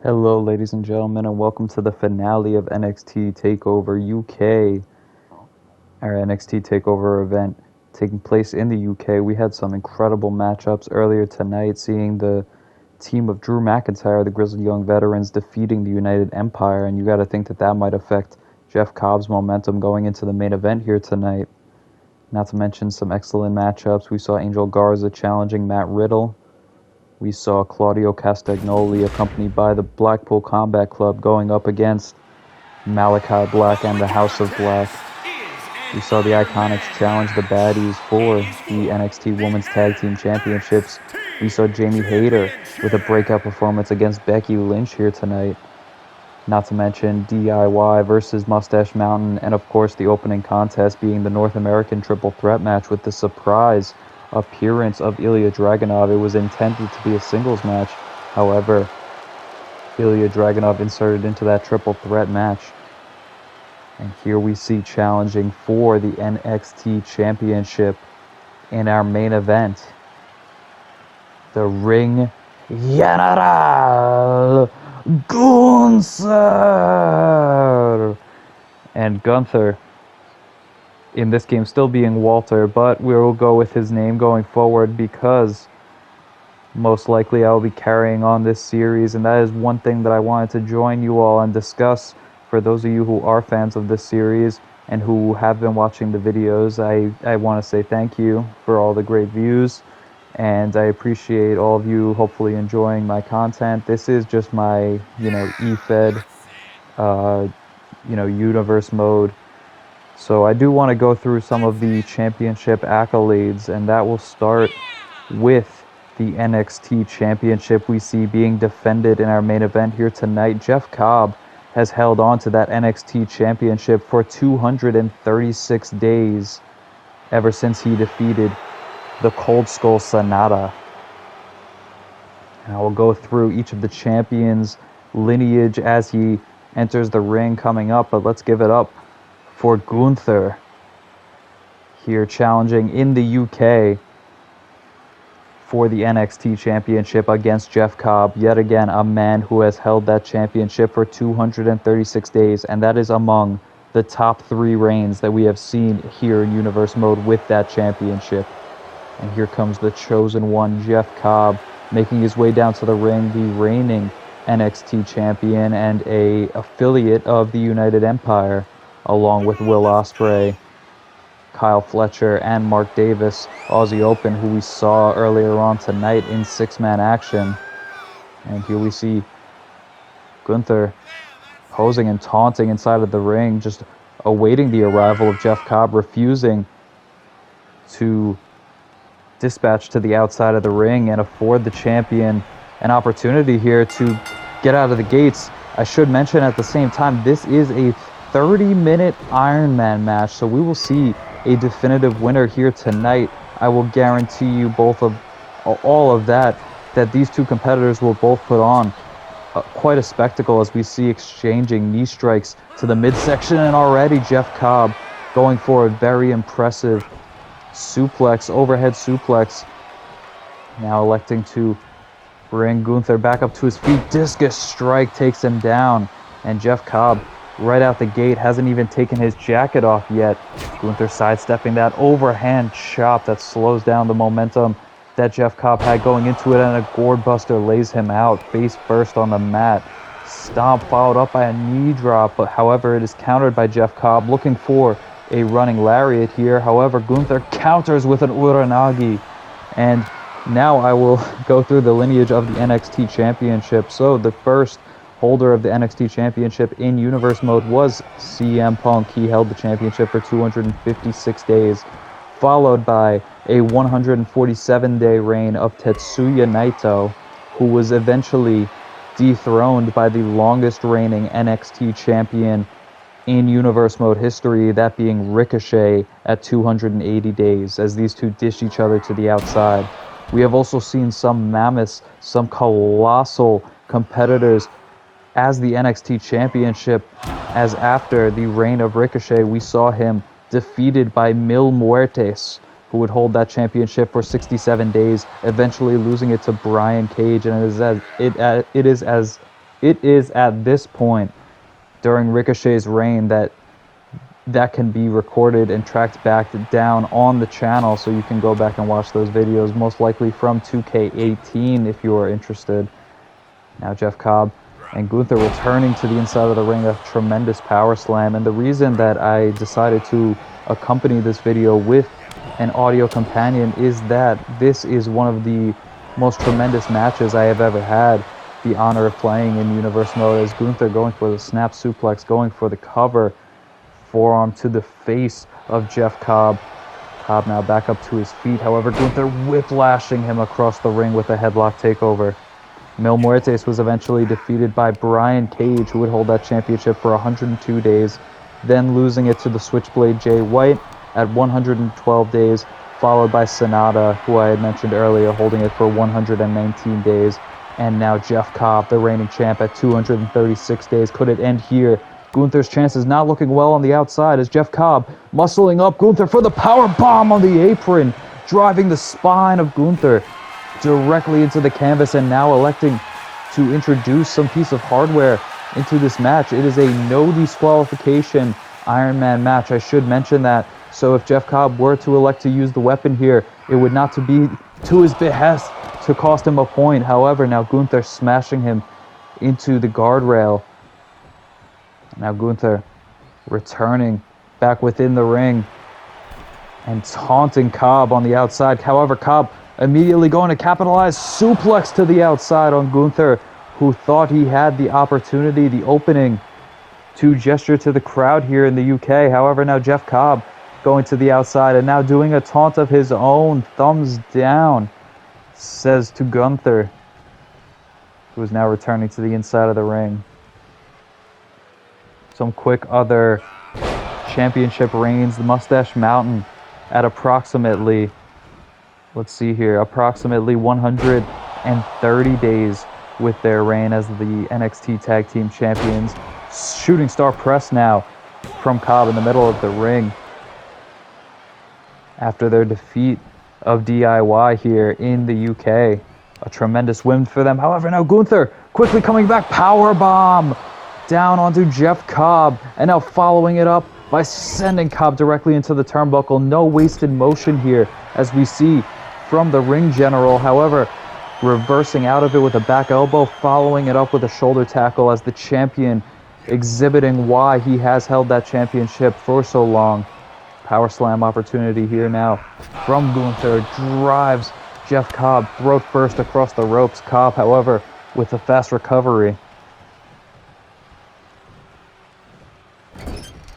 Hello, ladies and gentlemen, and welcome to the finale of NXT Takeover UK, our NXT Takeover event taking place in the UK. We had some incredible matchups earlier tonight, seeing the team of Drew McIntyre, the Grizzled Young Veterans, defeating the United Empire, and you got to think that that might affect Jeff Cobb's momentum going into the main event here tonight. Not to mention some excellent matchups. We saw Angel Garza challenging Matt Riddle. We saw Claudio Castagnoli accompanied by the Blackpool Combat Club going up against Malakai Black and the House of Black. We saw the Iconics challenge the Baddies for the NXT Women's Tag Team Championships. We saw Hayter with a breakout performance against Becky Lynch here tonight. Not to mention DIY versus Mustache Mountain, and of course the opening contest being the North American Triple Threat match with the surprise appearance of Ilya Dragunov. It was intended to be a singles match. However, Ilya Dragunov inserted into that triple threat match. And here we see challenging for the NXT Championship in our main event, the Ring General Gunther. And Gunther, in this game still being Walter, but we will go with his name going forward because most likely I will be carrying on this series, and that is one thing that I wanted to join you all and discuss. For those of you who are fans of this series and who have been watching the videos, I want to say thank you for all the great views, and I appreciate all of you hopefully enjoying my content. This is just my, E-Fed, universe mode. So I do want to go through some of the championship accolades, and that will start with the NXT Championship we see being defended in our main event here tonight. Jeff Cobb has held on to that NXT Championship for 236 days, ever since he defeated the Cold Skull Sonata. And I will go through each of the champions' lineage as he enters the ring coming up, but let's give it up for Gunther, here challenging in the UK for the NXT Championship against Jeff Cobb. Yet again, a man who has held that championship for 236 days, and that is among the top 3 reigns that we have seen here in Universe Mode with that championship. And here comes the chosen one, Jeff Cobb, making his way down to the ring, the reigning NXT champion and a affiliate of the United Empire, along with Will Ospreay, Kyle Fletcher, and Mark Davis, Aussie Open, who we saw earlier on tonight in 6-man action. And here we see Gunther posing and taunting inside of the ring, just awaiting the arrival of Jeff Cobb, refusing to dispatch to the outside of the ring and afford the champion an opportunity here to get out of the gates. I should mention at the same time, this is a 30-minute Iron Man match, so we will see a definitive winner here tonight. I will guarantee you all of that these two competitors will both put on quite a spectacle as we see exchanging knee strikes to the midsection, and already Jeff Cobb going for a very impressive suplex, overhead suplex. Now electing to bring Gunther back up to his feet. Discus strike takes him down, and Jeff Cobb right out the gate hasn't even taken his jacket off yet. Gunther sidestepping that overhand chop that slows down the momentum that Jeff Cobb had going into it, and a gourd buster lays him out face first on the mat. Stomp followed up by a knee drop, but however it is countered by Jeff Cobb, looking for a running lariat here. However, Gunther counters with an Uranagi, and now I will go through the lineage of the NXT Championship. So the first holder of the NXT Championship in Universe Mode was CM Punk. He held the championship for 256 days, followed by a 147-day reign of Tetsuya Naito, who was eventually dethroned by the longest reigning NXT champion in Universe Mode history, that being Ricochet at 280 days, as these two dish each other to the outside. We have also seen some mammoths, some colossal competitors as the NXT Championship, as after the reign of Ricochet, we saw him defeated by Mil Muertes, who would hold that championship for 67 days, eventually losing it to Bryan Cage. And it is as It is at this point during Ricochet's reign that can be recorded and tracked back down on the channel, so you can go back and watch those videos, most likely from 2K18 if you are interested. Now Jeff Cobb and Gunther returning to the inside of the ring, a tremendous power slam. And the reason that I decided to accompany this video with an audio companion is that this is one of the most tremendous matches I have ever had the honor of playing in Universe Mode, as Gunther going for the snap suplex, going for the cover, forearm to the face of Jeff Cobb. Cobb now back up to his feet. However, Gunther whiplashing him across the ring with a headlock takeover. Mil Muertes was eventually defeated by Brian Cage, who would hold that championship for 102 days, then losing it to the Switchblade Jay White at 112 days, followed by Sonata, who I had mentioned earlier, holding it for 119 days. And now Jeff Cobb, the reigning champ, at 236 days. Could it end here? Gunther's chances not looking well on the outside as Jeff Cobb muscling up Gunther for the power bomb on the apron, driving the spine of Gunther directly into the canvas, and now electing to introduce some piece of hardware into this match. It is a no disqualification Iron Man match. I should mention that. So if Jeff Cobb were to elect to use the weapon here, it would not to be to his behest to cost him a point. However, now Gunther smashing him into the guardrail. Now Gunther returning back within the ring and taunting Cobb on the outside. However, Cobb immediately going to capitalize, suplex to the outside on Gunther, who thought he had the opportunity, the opening to gesture to the crowd here in the UK. However, now Jeff Cobb going to the outside and now doing a taunt of his own, thumbs down, says to Gunther, who is now returning to the inside of the ring. Some quick other championship reigns. The Mustache Mountain at approximately, let's see here, approximately 130 days with their reign as the NXT Tag Team Champions. Shooting star press now from Cobb in the middle of the ring after their defeat of DIY here in the UK. A tremendous win for them. However, now Gunther quickly coming back, power bomb down onto Jeff Cobb, and now following it up by sending Cobb directly into the turnbuckle. No wasted motion here, as we see from the ring general. However, reversing out of it with a back elbow, following it up with a shoulder tackle as the champion, exhibiting why he has held that championship for so long. Power slam opportunity here now from Gunther, drives Jeff Cobb throat first across the ropes. Cobb, however, with a fast recovery,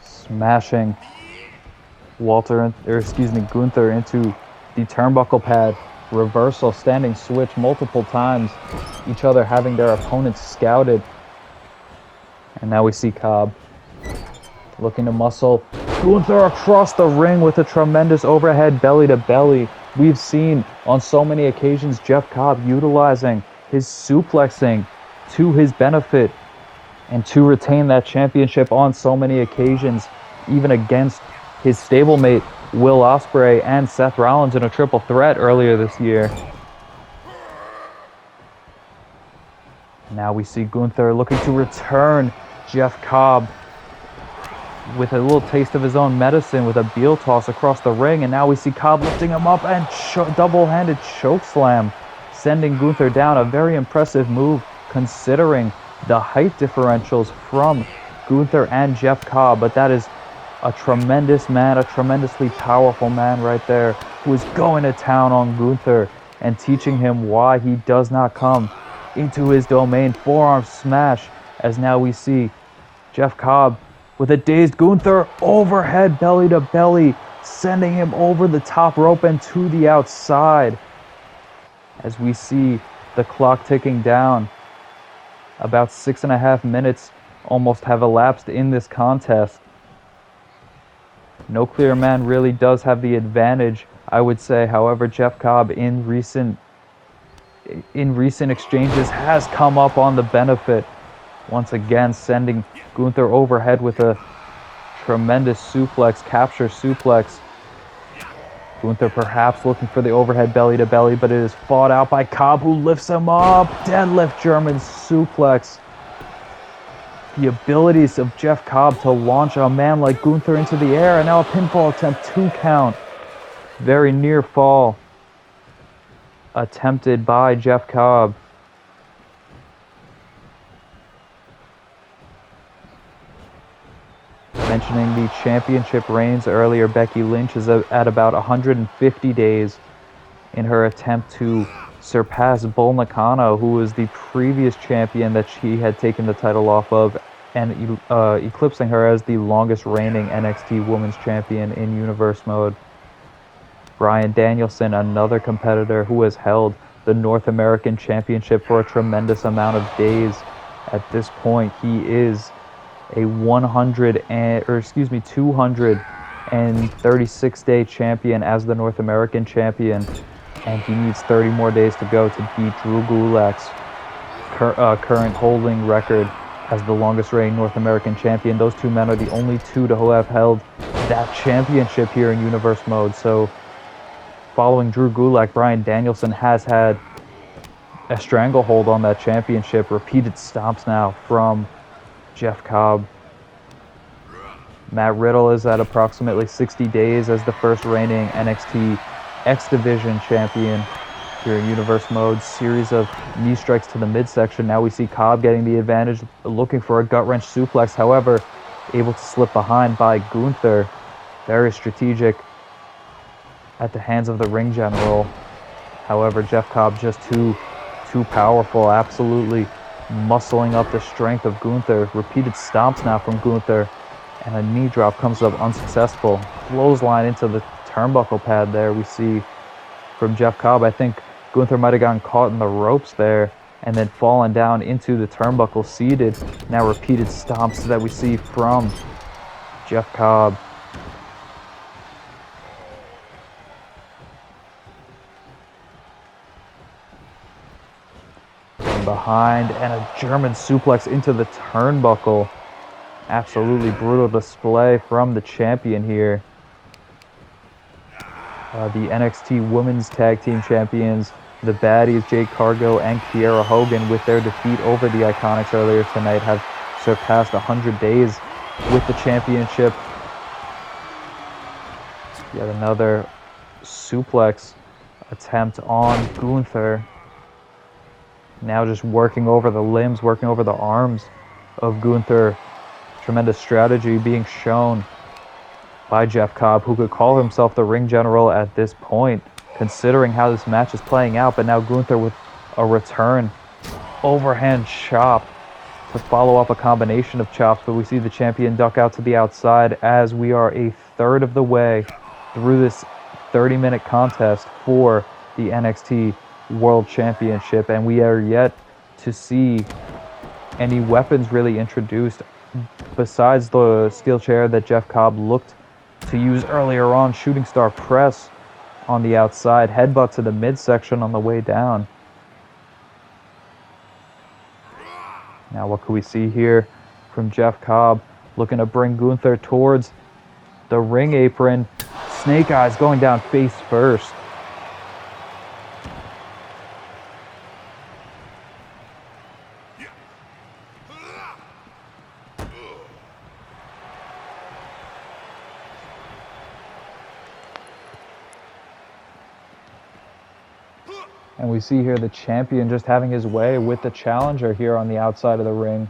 smashing Gunther into the turnbuckle pad. Reversal, standing switch multiple times, each other having their opponents scouted. And now we see Cobb looking to muscle Gunther across the ring with a tremendous overhead belly to belly. We've seen on so many occasions Jeff Cobb utilizing his suplexing to his benefit and to retain that championship on so many occasions, even against his stablemate Will Ospreay and Seth Rollins in a triple threat earlier this year. Now we see Gunther looking to return Jeff Cobb with a little taste of his own medicine with a heel toss across the ring, and now we see Cobb lifting him up and double-handed choke slam, sending Gunther down. A very impressive move considering the height differentials from Gunther and Jeff Cobb, but that is a tremendous man, a tremendously powerful man right there, who is going to town on Gunther and teaching him why he does not come into his domain. Forearm smash, as now we see Jeff Cobb with a dazed Gunther, overhead belly to belly, sending him over the top rope and to the outside. As we see the clock ticking down, about 6.5 minutes almost have elapsed in this contest. No Clear Man really does have the advantage, I would say. However, Jeff Cobb in recent exchanges has come up on the benefit. Once again, sending Gunther overhead with a tremendous suplex, capture suplex. Gunther perhaps looking for the overhead belly to belly, but it is fought out by Cobb, who lifts him up. Deadlift German suplex The abilities of Jeff Cobb to launch a man like Gunther into the air, and now a pinfall attempt, 2 count. Very near fall attempted by Jeff Cobb. Mentioning the championship reigns earlier, Becky Lynch is at about 150 days in her attempt to surpass Bull Nakano, who was the previous champion that she had taken the title off of, and eclipsing her as the longest reigning NXT Women's Champion in Universe Mode. Bryan Danielson, another competitor who has held the North American Championship for a tremendous amount of days. At this point, he is a 236-day champion as the North American champion, and he needs 30 more days to go to beat Drew Gulak's current holding record as the longest reigning North American champion. Those two men are the only two to have held that championship here in Universe Mode. So following Drew Gulak, Bryan Danielson has had a stranglehold on that championship. Repeated stomps now from Jeff Cobb. Matt Riddle is at approximately 60 days as the first reigning NXT X Division champion here in Universe Mode. Series of knee strikes to the midsection. Now we see Cobb getting the advantage, looking for a gut wrench suplex. However, able to slip behind by Gunther. Very strategic at the hands of the ring general. However, Jeff Cobb just too powerful, absolutely muscling up the strength of Gunther. Repeated stomps now from Gunther, and a knee drop comes up unsuccessful. Clothesline into the turnbuckle pad there we see from Jeff Cobb. I think Gunther might have gotten caught in the ropes there and then fallen down into the turnbuckle seated. Now repeated stomps that we see from Jeff Cobb. From behind, and a German suplex into the turnbuckle. Absolutely brutal display from the champion here. The NXT Women's Tag Team Champions, the Baddies, Jade Cargill and Kiera Hogan, with their defeat over the Iconics earlier tonight, have surpassed 100 days with the championship. Yet another suplex attempt on Gunther. Now just working over the limbs, working over the arms of Gunther. Tremendous strategy being shown by Jeff Cobb, who could call himself the ring general at this point, considering how this match is playing out. But now Gunther with a return overhand chop to follow up a combination of chops. But we see the champion duck out to the outside as we are a third of the way through this 30-minute contest for the NXT World Championship, and we are yet to see any weapons really introduced besides the steel chair that Jeff Cobb looked to use earlier on. Shooting star press on the outside, headbutt to the midsection on the way down. Now what can we see here from Jeff Cobb? Looking to bring Gunther towards the ring apron. Snake eyes going down face first. And we see here the champion just having his way with the challenger here on the outside of the ring.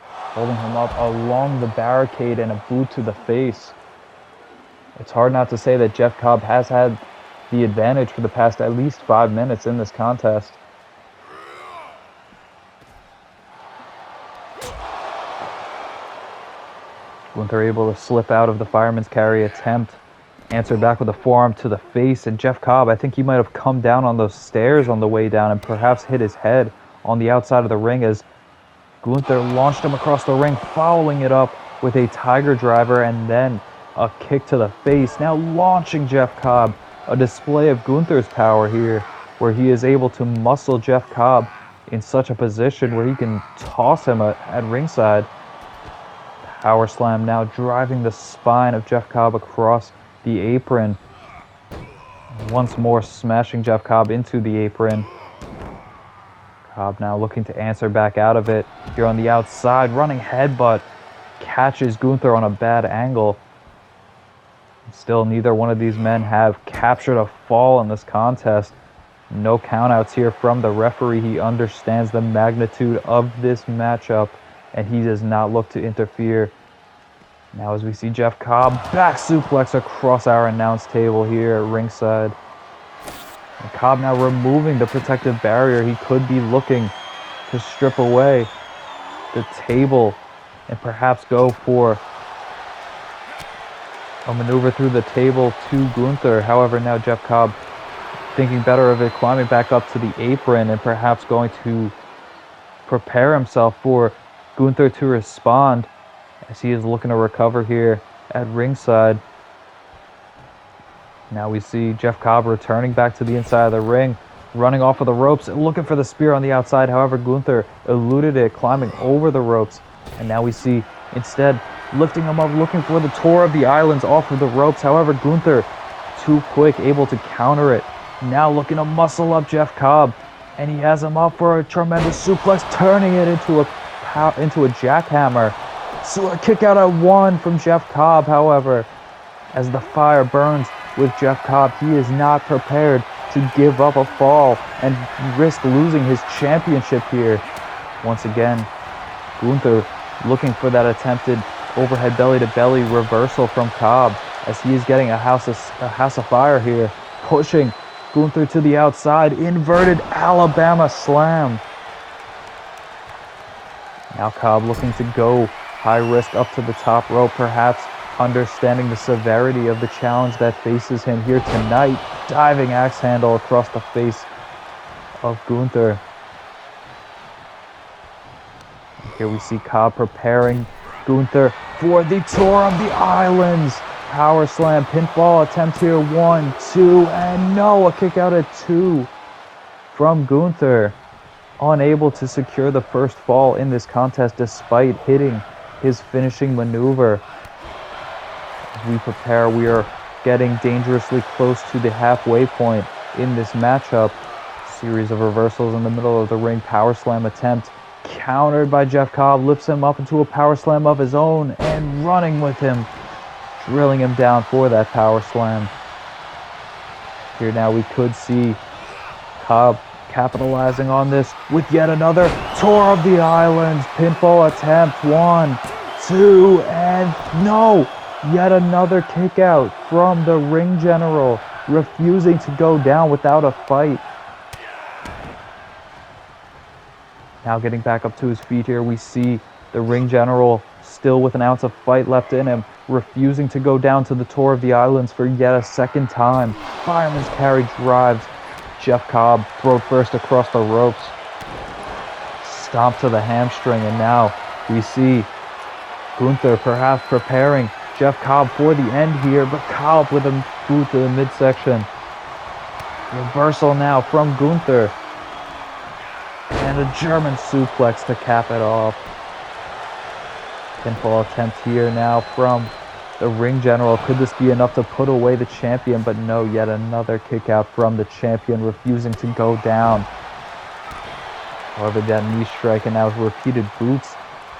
Holding him up along the barricade and a boot to the face. It's hard not to say that Jeff Cobb has had the advantage for the past at least 5 minutes in this contest. Gunther able to slip out of the fireman's carry attempt. Answered back with a forearm to the face, and Jeff Cobb, I think he might have come down on those stairs on the way down and perhaps hit his head on the outside of the ring as Gunther launched him across the ring, following it up with a tiger driver and then a kick to the face. Now launching Jeff Cobb, a display of Gunther's power here, where he is able to muscle Jeff Cobb in such a position where he can toss him at ringside. Power slam now driving the spine of Jeff Cobb across the apron. Once more smashing Jeff Cobb into the apron. Cobb now looking to answer back out of it. Here on the outside, running headbutt. Catches Gunther on a bad angle. Still, neither one of these men have captured a fall in this contest. No countouts here from the referee. He understands the magnitude of this matchup, and he does not look to interfere. Now as we see Jeff Cobb back suplex across our announce table here at ringside. And Cobb now removing the protective barrier. He could be looking to strip away the table and perhaps go for a maneuver through the table to Gunther. However, now Jeff Cobb thinking better of it, climbing back up to the apron and perhaps going to prepare himself for Gunther to respond as he is looking to recover here at ringside. Now we see Jeff Cobb returning back to the inside of the ring, running off of the ropes, looking for the spear on the outside. However, Gunther eluded it, climbing over the ropes. And now we see, instead, lifting him up, looking for the Tour of the Islands off of the ropes. However, Gunther, too quick, able to counter it. Now looking to muscle up Jeff Cobb. And he has him up for a tremendous suplex, turning it into a jackhammer. So a kick out at one from Jeff Cobb, however. As the fire burns with Jeff Cobb, he is not prepared to give up a fall and risk losing his championship here. Once again, Gunther looking for that attempted overhead belly-to-belly reversal from Cobb as he is getting a house of fire here, pushing Gunther to the outside, inverted Alabama slam. Now Cobb looking to go high risk up to the top rope, perhaps understanding the severity of the challenge that faces him here tonight. Diving axe handle across the face of Gunther. Here we see Cobb preparing Gunther for the Tour of the Islands. Power slam, pinfall attempt here. 1, 2, and no, a kick out at 2 from Gunther. Unable to secure the first fall in this contest despite hitting his finishing maneuver. As we prepare, we are getting dangerously close to the halfway point in this matchup. Series of reversals in the middle of the ring. Power slam attempt countered by Jeff Cobb, lifts him up into a power slam of his own and running with him, drilling him down for that power slam. Here now we could see Cobb capitalizing on this with yet another Tour of the Islands pinfall attempt. 1, 2, and no! Yet another kick out from the ring general, refusing to go down without a fight. Now getting back up to his feet here, we see the ring general still with an ounce of fight left in him, refusing to go down to the Tour of the Islands for yet a second time. Fireman's carry drives Jeff Cobb throat first across the ropes. Stomp to the hamstring, and now we see Gunther perhaps preparing Jeff Cobb for the end here, but Cobb with a boot to the midsection. Reversal now from Gunther. And a German suplex to cap it off. Pinfall attempt here now from the ring general. Could this be enough to put away the champion? But no, yet another kick out from the champion, refusing to go down. However, that knee strike and now repeated boots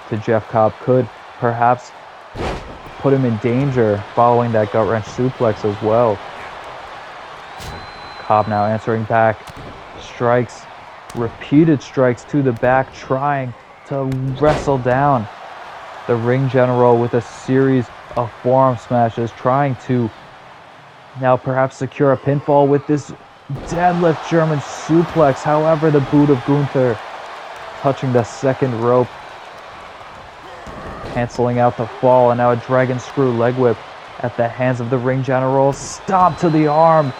to Jeff Cobb could perhaps put him in danger following that gut wrench suplex as well. Cobb now answering back. Strikes, repeated strikes to the back, trying to wrestle down the ring general with a series of forearm smashes, trying to now perhaps secure a pinfall with this deadlift German suplex. However, the boot of Gunther touching the second rope, canceling out the fall, and now a dragon screw leg whip at the hands of the ring general. Stomp to the arm.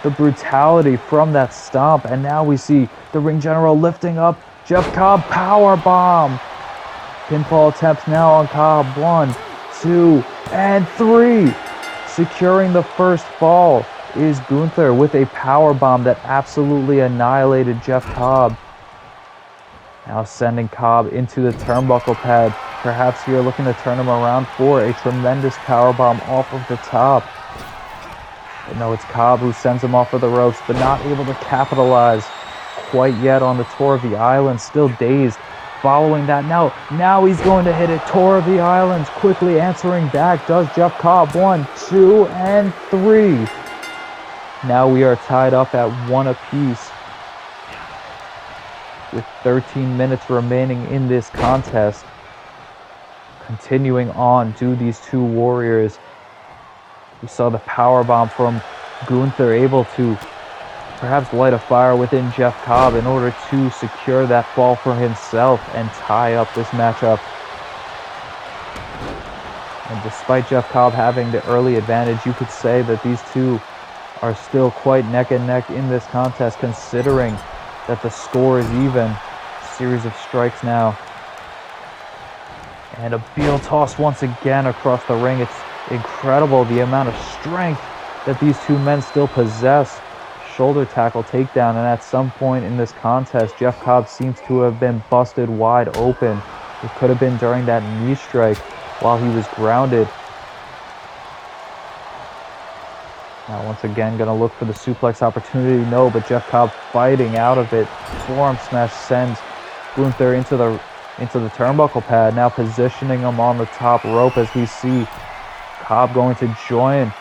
The brutality from that stomp, and now we see the ring general lifting up Jeff Cobb. Power bomb. Pinfall attempts now on Cobb. 1, 2, and 3. Securing the first fall is Gunther with a power bomb that absolutely annihilated Jeff Cobb. Now sending Cobb into the turnbuckle pad. Perhaps here looking to turn him around for a tremendous power bomb off of the top. But no, it's Cobb who sends him off of the ropes, but not able to capitalize quite yet on the Tour of the Islands, still dazed. Following that, now he's going to hit it. Tour of the Islands, quickly answering back. Does Jeff Cobb? 1, 2, and 3. Now we are tied up at 1 apiece, with 13 minutes remaining in this contest. Continuing on, do these two warriors. We saw the powerbomb from Gunther, able to perhaps light a fire within Jeff Cobb in order to secure that fall for himself and tie up this matchup. And despite Jeff Cobb having the early advantage, you could say that these two are still quite neck and neck in this contest, considering that the score is even. Series of strikes now. And a heel toss once again across the ring. It's incredible the amount of strength that these two men still possess. Shoulder tackle takedown, and at some point in this contest, Jeff Cobb seems to have been busted wide open. It could have been during that knee strike while he was grounded. Now once again going to look for the suplex opportunity. No, but Jeff Cobb fighting out of it. Forearm smash sends Gunther into the turnbuckle pad, now positioning him on the top rope as we see Cobb going to join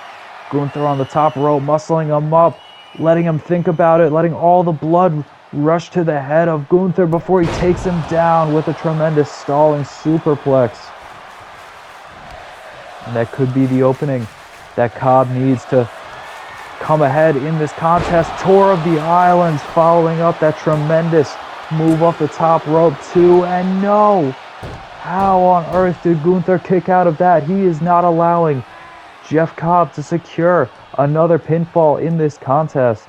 Gunther on the top rope, muscling him up, letting him think about it, letting all the blood rush to the head of Gunther before he takes him down with a tremendous stalling superplex. And that could be the opening that Cobb needs to come ahead in this contest. Tour of the Islands following up that tremendous move off the top rope, 2, and no! How on earth did Gunther kick out of that? He is not allowing Jeff Cobb to secure another pinfall in this contest.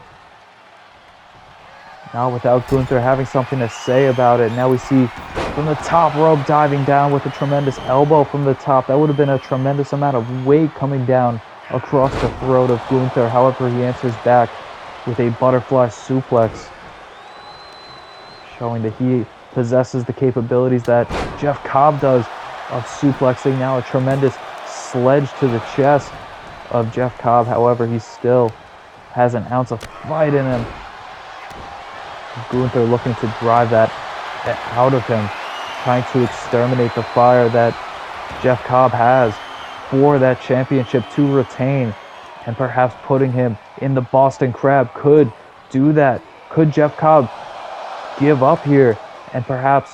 Now without Gunther having something to say about it, now we see from the top rope diving down with a tremendous elbow from the top. That would have been a tremendous amount of weight coming down across the throat of Gunther. However, he answers back with a butterfly suplex, showing that he possesses the capabilities that Jeff Cobb does of suplexing. Now a tremendous sledge to the chest of Jeff Cobb. However, he still has an ounce of fight in him. Gunther looking to drive that out of him, trying to exterminate the fire that Jeff Cobb has for that championship to retain, and perhaps putting him in the Boston Crab could do that. Could Jeff Cobb give up here and perhaps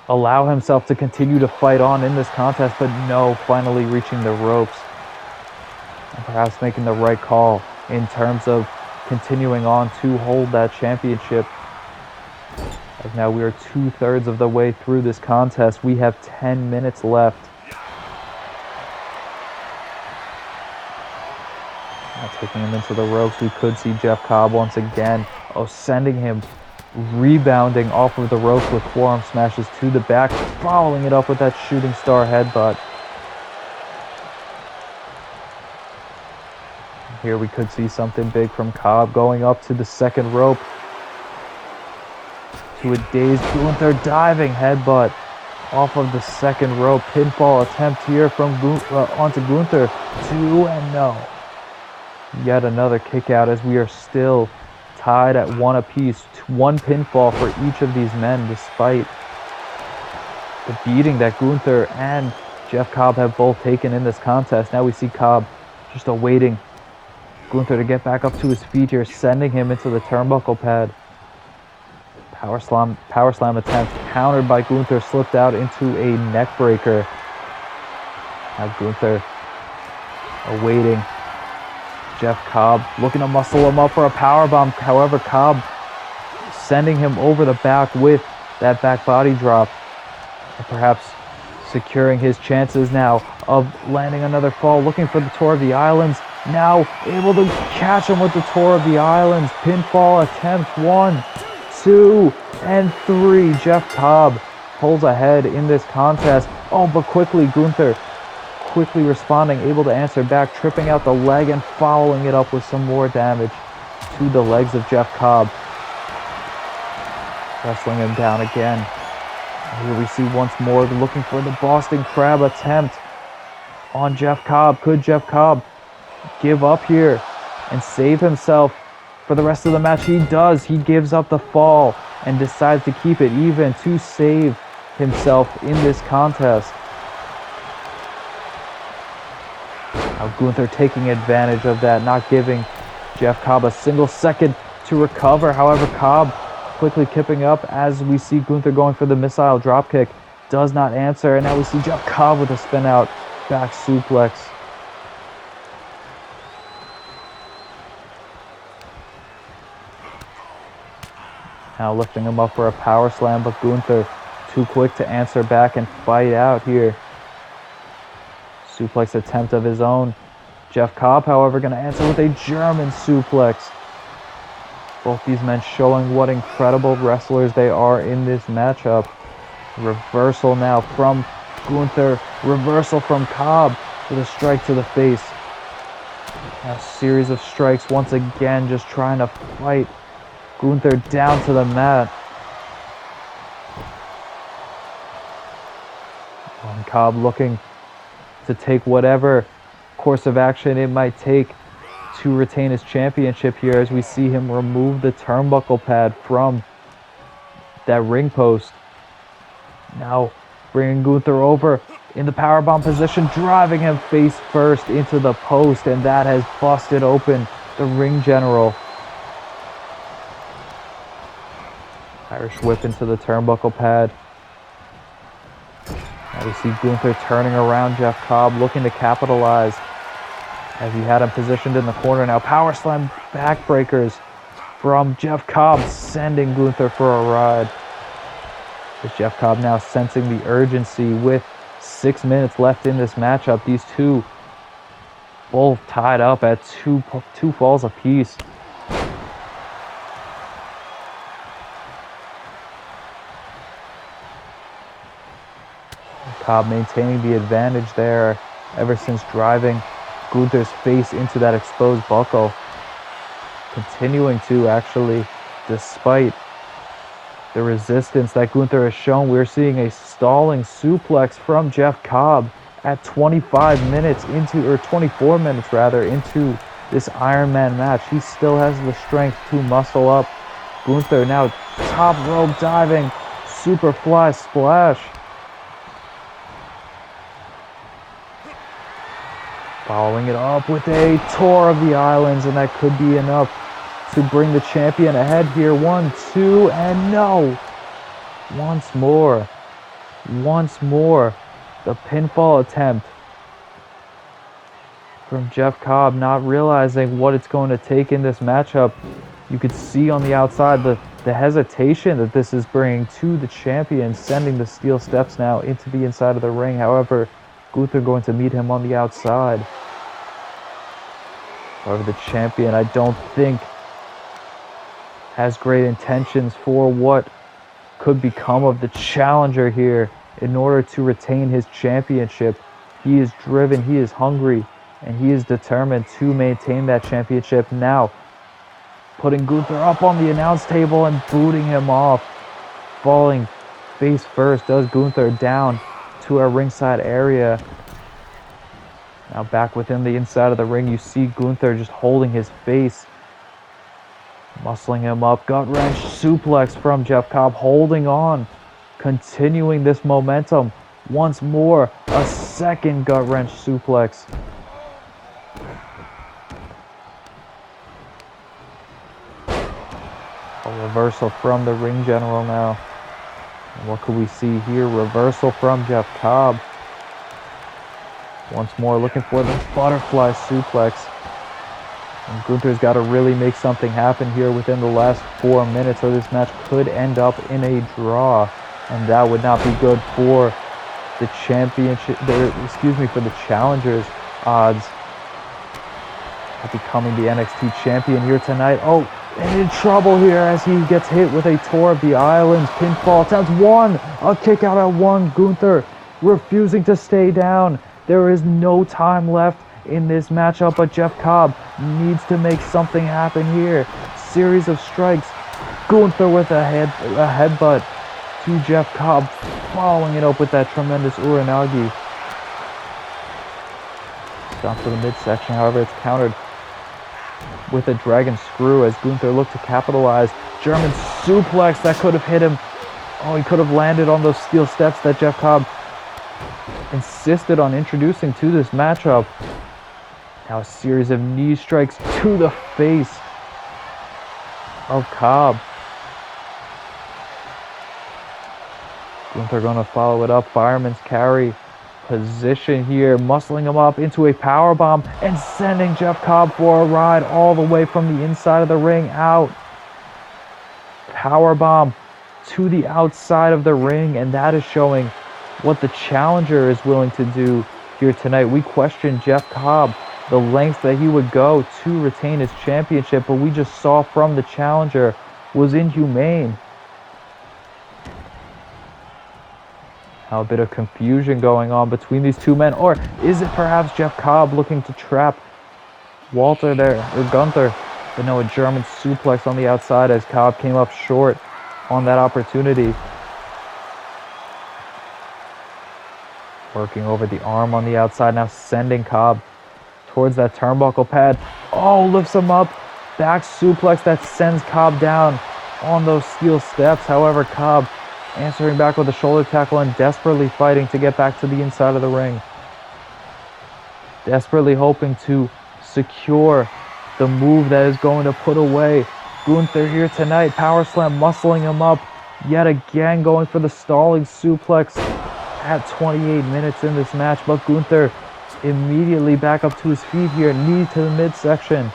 allow himself to continue to fight on in this contest? But no, finally reaching the ropes and perhaps making the right call in terms of continuing on to hold that championship. As now we are 2/3 of the way through this contest. We have 10 minutes left. Now taking him into the ropes, we could see Jeff Cobb once again. Sending him rebounding off of the ropes with forearm smashes to the back, following it up with that shooting star headbutt. Here we could see something big from Cobb, going up to the second rope to a dazed Gunther, diving headbutt off of the second rope. Pinfall attempt here from onto Gunther. 2, and no. Yet another kick out as we are still tied at 1 apiece. 1 pinfall for each of these men, despite the beating that Gunther and Jeff Cobb have both taken in this contest. Now we see Cobb just awaiting Gunther to get back up to his feet here, sending him into the turnbuckle pad. Power slam attempt countered by Gunther, slipped out into a neck breaker. Now Gunther awaiting Jeff Cobb, looking to muscle him up for a powerbomb. However, Cobb sending him over the back with that back body drop, and perhaps securing his chances now of landing another fall, looking for the Tour of the Islands. Now able to catch him with the Tour of the Islands. Pinfall attempt 1, 2, and 3. Jeff Cobb pulls ahead in this contest. But quickly Gunther quickly responding, able to answer back, tripping out the leg and following it up with some more damage to the legs of Jeff Cobb. Wrestling him down again. Here we see once more looking for the Boston Crab attempt on Jeff Cobb. Could Jeff Cobb give up here and save himself for the rest of the match? He does. He gives up the fall and decides to keep it even to save himself in this contest. Now Gunther taking advantage of that, not giving Jeff Cobb a single second to recover. However, Cobb quickly kipping up as we see Gunther going for the missile dropkick. Does not answer, and now we see Jeff Cobb with a spin out back suplex. Now lifting him up for a power slam, but Gunther too quick to answer back and fight out here. Suplex attempt of his own. Jeff Cobb, however, going to answer with a German suplex. Both these men showing what incredible wrestlers they are in this matchup. Reversal now from Gunther. Reversal from Cobb with a strike to the face. A series of strikes once again, just trying to fight Gunther down to the mat. And Cobb looking to take whatever course of action it might take to retain his championship here, as we see him remove the turnbuckle pad from that ring post. Now bringing Gunther over in the powerbomb position, driving him face first into the post, and that has busted open the ring general. Irish whip into the turnbuckle pad. Now we see Gunther turning around Jeff Cobb, looking to capitalize as he had him positioned in the corner. Now power slam backbreakers from Jeff Cobb, sending Gunther for a ride. As Jeff Cobb now sensing the urgency with 6 minutes left in this matchup. These two both tied up at two falls apiece. Cobb maintaining the advantage there ever since driving Gunther's face into that exposed buckle. Continuing to, actually, despite the resistance that Gunther has shown. We're seeing a stalling suplex from Jeff Cobb at 25 minutes into, or 24 minutes rather, into this Iron Man match. He still has the strength to muscle up. Gunther now top rope diving, superfly splash. Following it up with a tour of the islands, and that could be enough to bring the champion ahead here. 1, 2, and no! Once more, the pinfall attempt from Jeff Cobb, not realizing what it's going to take in this matchup. You could see on the outside the hesitation that this is bringing to the champion, sending the steel steps now into the inside of the ring. However, Gunther going to meet him on the outside. However, the champion, I don't think, has great intentions for what could become of the challenger here in order to retain his championship. He is driven, he is hungry, and he is determined to maintain that championship. Now, putting Gunther up on the announce table and booting him off. Falling face first does Gunther down to our ringside area. Now back within the inside of the ring, you see Gunther just holding his face, muscling him up. Gut wrench suplex from Jeff Cobb, holding on, continuing this momentum. Once more, a second gut wrench suplex. A reversal from the ring general now. And what could we see here? Reversal from Jeff Cobb. Once more looking for the butterfly suplex. And Gunther's got to really make something happen here within the last 4 minutes, or this match could end up in a draw. And that would not be good for the championship, for the challenger's odds of becoming the NXT champion here tonight. Oh, and in trouble here as he gets hit with a tour of the islands. Pinfall attempt 1, a kick out at 1. Gunther refusing to stay down. There is no time left in this matchup, but Jeff Cobb needs to make something happen here. Series of strikes. Gunther with a headbutt to Jeff Cobb, following it up with that tremendous Uranagi. Down to the midsection, however, it's countered with a dragon screw as Gunther looked to capitalize. German suplex that could have hit him. Oh, he could have landed on those steel steps that Jeff Cobb insisted on introducing to this matchup. Now a series of knee strikes to the face of Cobb. Gunther gonna follow it up. Fireman's carry position here, muscling him up into a powerbomb and sending Jeff Cobb for a ride all the way from the inside of the ring out. Powerbomb to the outside of the ring, and that is showing what the challenger is willing to do here tonight. We questioned Jeff Cobb, the lengths that he would go to retain his championship, but we just saw from the challenger was inhumane. Now a bit of confusion going on between these two men, or is it perhaps Jeff Cobb looking to trap Walter there, or Gunther? But no, a German suplex on the outside as Cobb came up short on that opportunity. Working over the arm on the outside, now sending Cobb towards that turnbuckle pad. Oh, lifts him up. Back suplex that sends Cobb down on those steel steps. However, Cobb answering back with a shoulder tackle and desperately fighting to get back to the inside of the ring. Desperately hoping to secure the move that is going to put away Gunther here tonight. Power slam, muscling him up yet again, going for the stalling suplex at 28 minutes in this match. But Gunther immediately back up to his feet here, knee to the midsection.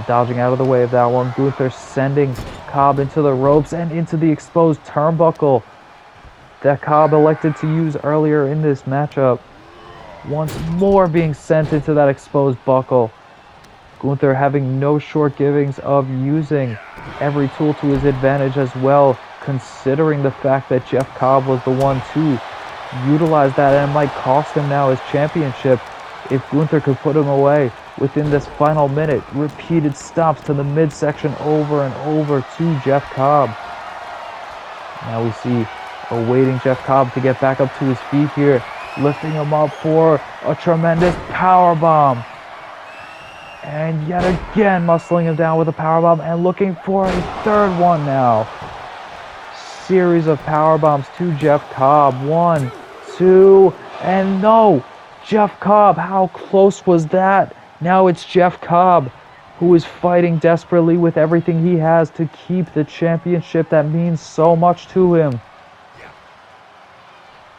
Dodging out of the way of that one. Gunther sending Cobb into the ropes and into the exposed turnbuckle that Cobb elected to use earlier in this matchup. Once more being sent into that exposed buckle. Gunther having no short givings of using every tool to his advantage as well, considering the fact that Jeff Cobb was the one to utilize that, and it might cost him now his championship if Gunther could put him away within this final minute. Repeated stops to the midsection over and over to Jeff Cobb. Now we see awaiting Jeff Cobb to get back up to his feet here, lifting him up for a tremendous powerbomb. And yet again muscling him down with a powerbomb and looking for a third one now. Series of powerbombs to Jeff Cobb. 1, 2, and no! Jeff Cobb, how close was that? Now it's Jeff Cobb who is fighting desperately with everything he has to keep the championship that means so much to him.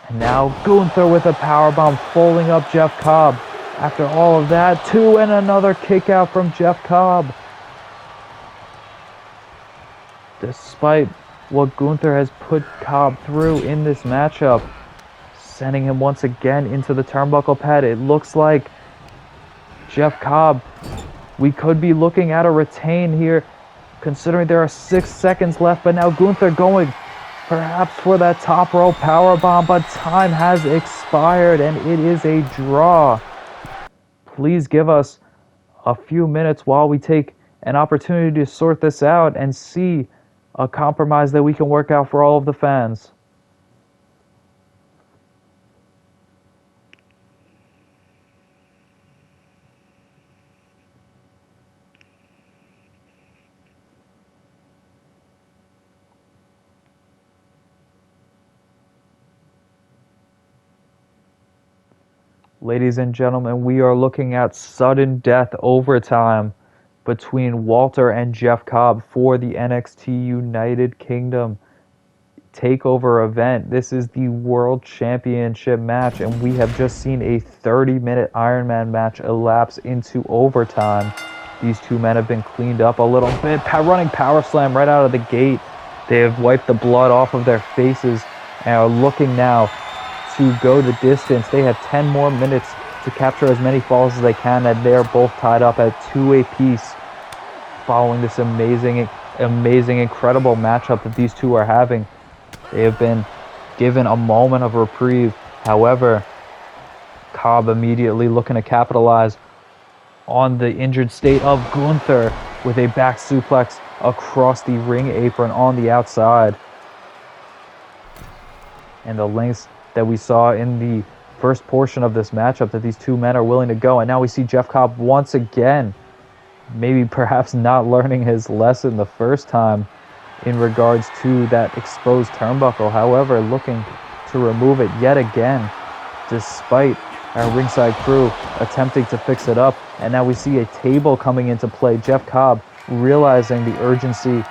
And now Gunther with a powerbomb, folding up Jeff Cobb. After all of that, 2 and another kick out from Jeff Cobb. Despite what Gunther has put Cobb through in this matchup, sending him once again into the turnbuckle pad, it looks like Jeff Cobb, we could be looking at a retain here, considering there are 6 seconds left, but now Gunther going perhaps for that top row powerbomb, but time has expired and it is a draw. Please give us a few minutes while we take an opportunity to sort this out and see a compromise that we can work out for all of the fans. Ladies and gentlemen, we are looking at sudden death overtime between Walter and Jeff Cobb for the NXT United Kingdom Takeover event. This is the World Championship match, and we have just seen a 30-minute Iron Man match elapse into overtime. These two men have been cleaned up a little bit. Running power slam right out of the gate. They have wiped the blood off of their faces and are looking now to go the distance. They have 10 more minutes to capture as many falls as they can, and they are both tied up at 2 apiece following this amazing, incredible matchup that these two are having. They have been given a moment of reprieve. However, Cobb immediately looking to capitalize on the injured state of Gunther with a back suplex across the ring apron on the outside. And the lengths that we saw in the first portion of this matchup that these two men are willing to go. And now we see Jeff Cobb once again maybe perhaps not learning his lesson the first time in regards to that exposed turnbuckle. However, looking to remove it yet again, despite our ringside crew attempting to fix it up. And now we see a table coming into play. Jeff Cobb realizing the urgency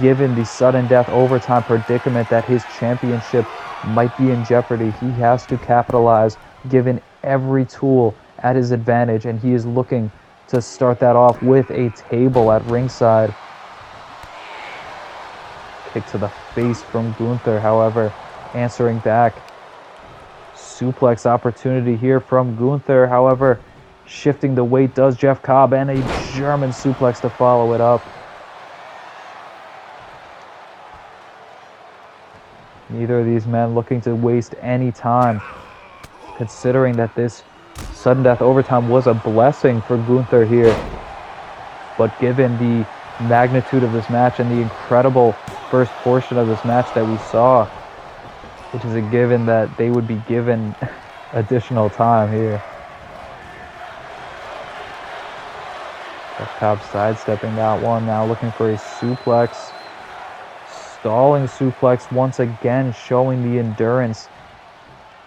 given the sudden death overtime predicament that his championship might be in jeopardy. He has to capitalize, given every tool at his advantage, and he is looking to start that off with a table at ringside. Kick to the face from Gunther, however, answering back. Suplex opportunity here from Gunther, however, shifting the weight does Jeff Cobb, and a German suplex to follow it up. Neither of these men looking to waste any time, considering that this sudden death overtime was a blessing for Gunther here. But given the magnitude of this match and the incredible first portion of this match that we saw, it is a given that they would be given additional time here. Jeff Cobb sidestepping that one, now looking for a suplex. Stalling suplex once again, showing the endurance,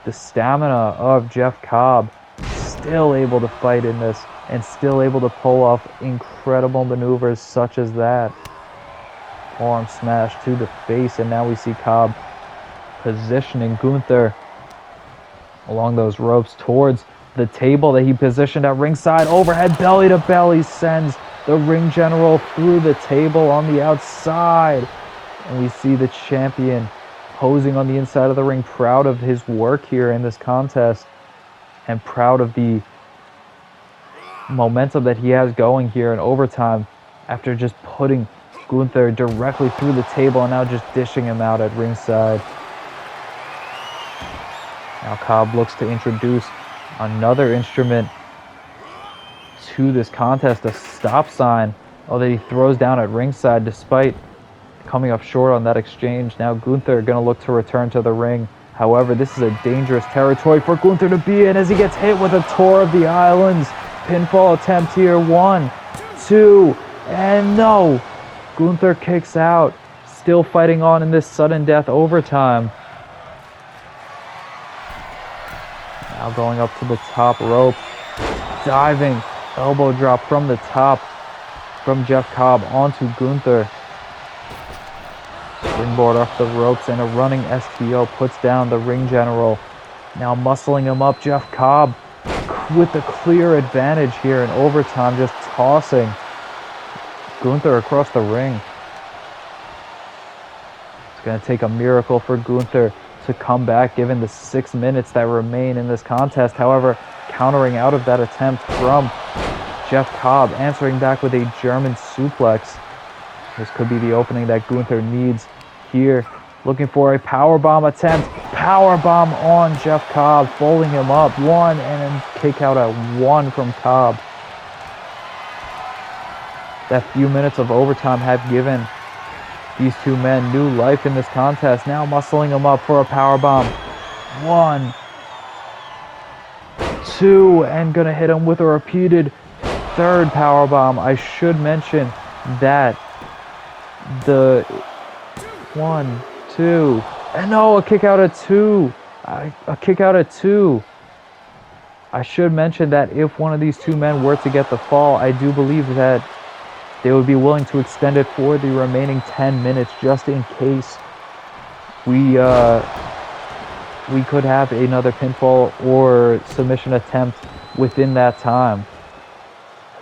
the stamina of Jeff Cobb. Still able to fight in this and still able to pull off incredible maneuvers such as that. Arm smash to the face, and now we see Cobb positioning Gunther along those ropes towards the table that he positioned at ringside. Overhead belly to belly sends the ring general through the table on the outside. And we see the champion posing on the inside of the ring, proud of his work here in this contest and proud of the momentum that he has going here in overtime after just putting Gunther directly through the table and now just dishing him out at ringside. Now Cobb looks to introduce another instrument to this contest, a stop sign, that he throws down at ringside despite coming up short on that exchange. Now Gunther going to look to return to the ring. However, this is a dangerous territory for Gunther to be in as he gets hit with a Tour of the Islands. Pinfall attempt here. 1, 2, and no. Gunther kicks out. Still fighting on in this sudden death overtime. Now going up to the top rope. Diving elbow drop from the top from Jeff Cobb onto Gunther. Springboard off the ropes and a running STO puts down the ring general. Now muscling him up, Jeff Cobb with the clear advantage here in overtime, just tossing Gunther across the ring. It's going to take a miracle for Gunther to come back given the 6 minutes that remain in this contest. However, countering out of that attempt from Jeff Cobb, answering back with a German suplex. This could be the opening that Gunther needs here. Looking for a powerbomb attempt. Powerbomb on Jeff Cobb, folding him up. 1 and then kick out at 1 from Cobb. That few minutes of overtime have given these two men new life in this contest. Now muscling him up for a powerbomb. 1, 2, and gonna hit him with a repeated third powerbomb. I should mention that the 1, 2, and no, a kick out at 2. A kick out at 2. I should mention that if one of these two men were to get the fall, I do believe that they would be willing to extend it for the remaining 10 minutes just in case we could have another pinfall or submission attempt within that time.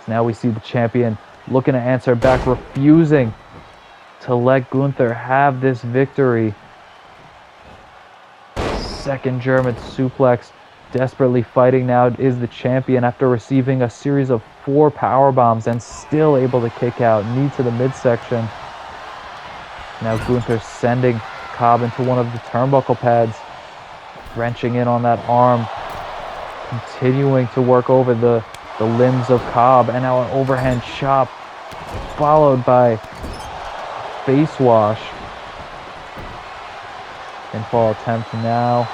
So now we see the champion looking to answer back, refusing to let Gunther have this victory. Second German suplex. Desperately fighting now is the champion after receiving a series of 4 power bombs and still able to kick out. Knee to the midsection. Now Gunther sending Cobb into one of the turnbuckle pads, wrenching in on that arm, continuing to work over the limbs of Cobb, and now an overhand chop followed by face wash. Pinfall attempt now.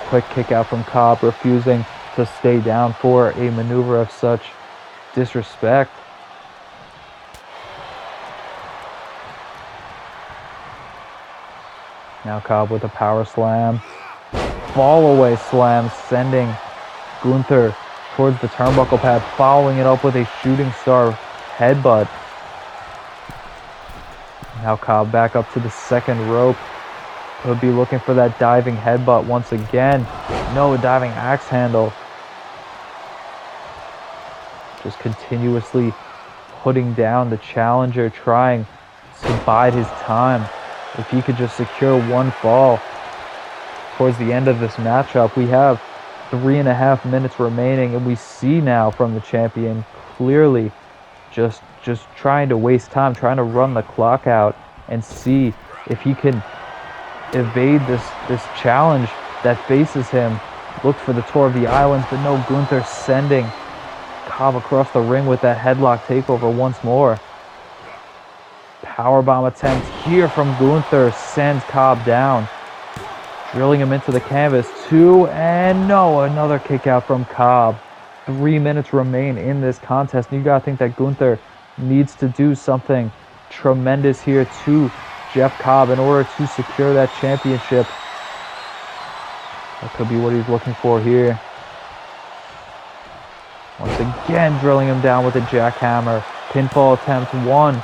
Quick kick out from Cobb, refusing to stay down for a maneuver of such disrespect. Now Cobb with a power slam. Fall away slam, sending Gunther towards the turnbuckle pad, following it up with a shooting star headbutt. Now Cobb back up to the second rope. He'll be looking for that diving headbutt once again. No, diving axe handle. Just continuously putting down the challenger, trying to bide his time. If he could just secure one fall towards the end of this matchup. We have 3.5 minutes remaining, and we see now from the champion clearly just trying to waste time, trying to run the clock out and see if he can evade this challenge that faces him. Look for the tour of the islands, but no, Gunther sending Cobb across the ring with that headlock takeover once more. Powerbomb attempt here from Gunther sends Cobb down, drilling him into the canvas. 2, and no, another kick out from Cobb. 3 minutes remain in this contest, and you gotta think that Gunther needs to do something tremendous here to Jeff Cobb in order to secure that championship. That could be what he's looking for here. Once again, drilling him down with a jackhammer. Pinfall attempt, 1,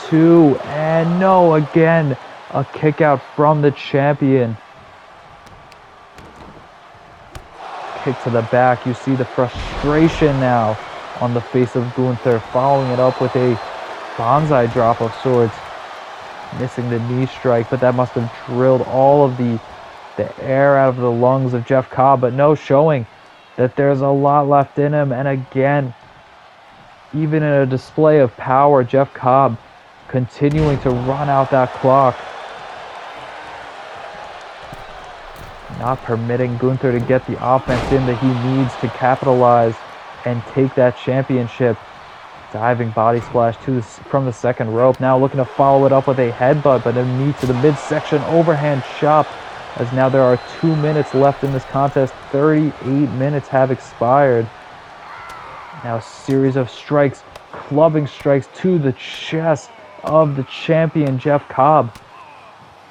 2, and no, again, a kick out from the champion. Kick to the back. You see the frustration now on the face of Gunther, following it up with a bonsai drop of sorts. Missing the knee strike, but that must have drilled all of the air out of the lungs of Jeff Cobb, but no, showing that there's a lot left in him. And again, even in a display of power, Jeff Cobb continuing to run out that clock, not permitting Gunther to get the offense in that he needs to capitalize and take that championship. Diving body splash from the second rope. Now looking to follow it up with a headbutt, but a knee to the midsection overhand chop, as now there are 2 minutes left in this contest. 38 minutes have expired. Now a series of strikes, clubbing strikes to the chest of the champion Jeff Cobb,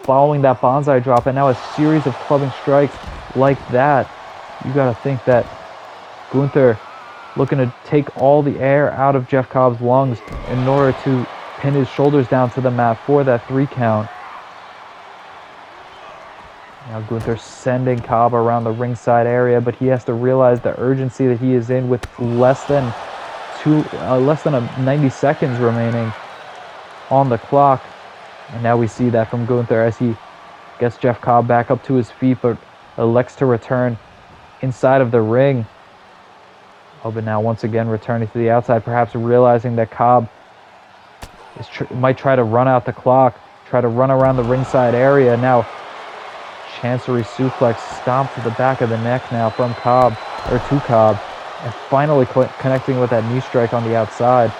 following that bonsai drop, and now a series of clubbing strikes like that. You got to think that Gunther looking to take all the air out of Jeff Cobb's lungs in order to pin his shoulders down to the mat for that 3 count. Now Gunther sending Cobb around the ringside area, but he has to realize the urgency that he is in with less than 90 seconds remaining on the clock. And now we see that from Gunther as he gets Jeff Cobb back up to his feet, but elects to return inside of the ring. Oh, but now once again returning to the outside, perhaps realizing that Cobb might try to run out the clock, try to run around the ringside area. Now Chancery suplex, stomp to the back of the neck now from Cobb, or to Cobb, and finally connecting with that knee strike on the outside.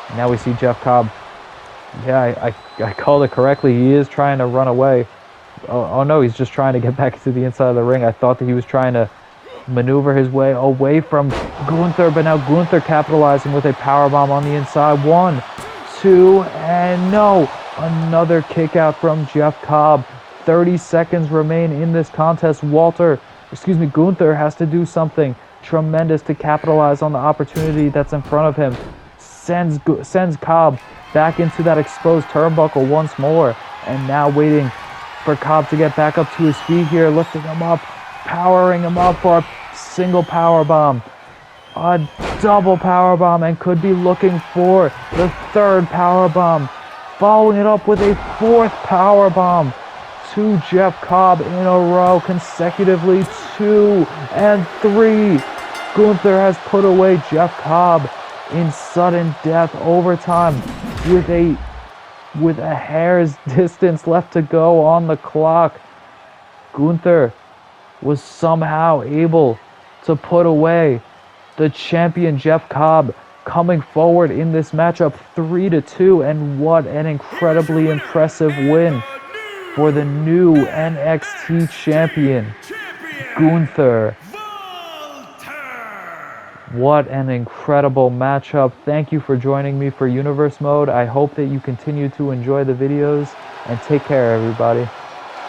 And now we see Jeff Cobb. Yeah, I called it correctly. He is trying to run away. Oh no, he's just trying to get back to the inside of the ring. I thought that he was trying to maneuver his way away from Gunther, but now Gunther capitalizing with a powerbomb on the inside. 1, 2, and no, another kick out from Jeff Cobb. 30 seconds remain in this contest. Gunther has to do something tremendous to capitalize on the opportunity that's in front of him. Sends Cobb back into that exposed turnbuckle once more, and now waiting for Cobb to get back up to his feet here, lifting him up, powering him up for a single power bomb, a double power bomb, and could be looking for the 3rd power bomb, following it up with a 4th power bomb to Jeff Cobb in a row consecutively. 2 and 3. Gunther has put away Jeff Cobb in sudden death overtime with a hair's distance left to go on the clock. Gunther was somehow able to put away the champion Jeff Cobb, coming forward in this matchup 3-2, and what an incredibly impressive win for the new NXT champion, Gunther. What an incredible matchup. Thank you for joining me for Universe Mode. I hope that you continue to enjoy the videos, and take care, everybody.